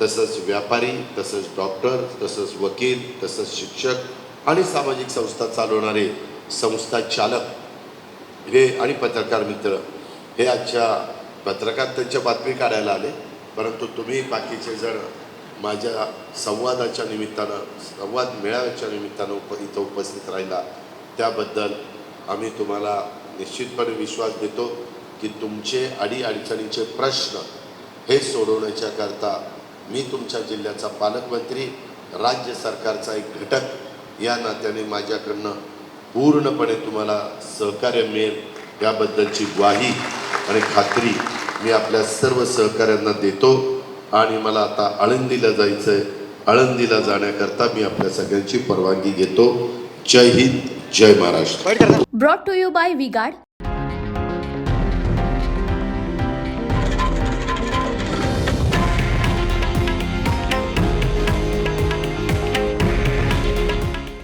तसंच व्यापारी, तसंच डॉक्टर, तसंच वकील, तसंच शिक्षक आणि सामाजिक संस्था चालवणारे संस्था चालक हे आणि पत्रकार मित्र हे आजच्या पत्रकार त्यांच्या बातमी काढायला आले. परंतु तुम्ही बाकीचे जण माझ्या संवादाच्या निमित्तानं, संवाद मेळाव्याच्या निमित्तानं इथं उपस्थित राहिला त्याबद्दल आम्ही तुम्हाला निश्चितपणे विश्वास देतो की तुमचे अडीअडचणीचे प्रश्न हे सोडवण्याच्याकरता मी तुमच्या जिल्ह्याचा पालकमंत्री, राज्य सरकारचा एक घटक या नात्याने माझ्याकडनं पूर्णपणे तुम्हाला सहकार्य मिळेल याबद्दलची ग्वाही आणि खात्री मी आपल्या सर्व सहकाऱ्यांना देतो. आणि मला आता आळंदीला जायचं आहे. आळंदीला जाण्याकरता मी आपल्या सगळ्यांची परवानगी घेतो. जय हिंद, जय Maharashtra. Brought to you by VGuard.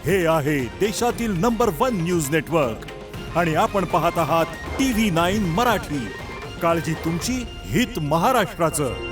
हे आहे देशातील नंबर 1 न्यूज नेटवर्क आणि आपण पाहत आहात TV9 मराठी. काळजी तुमची, हित महाराष्ट्राचं.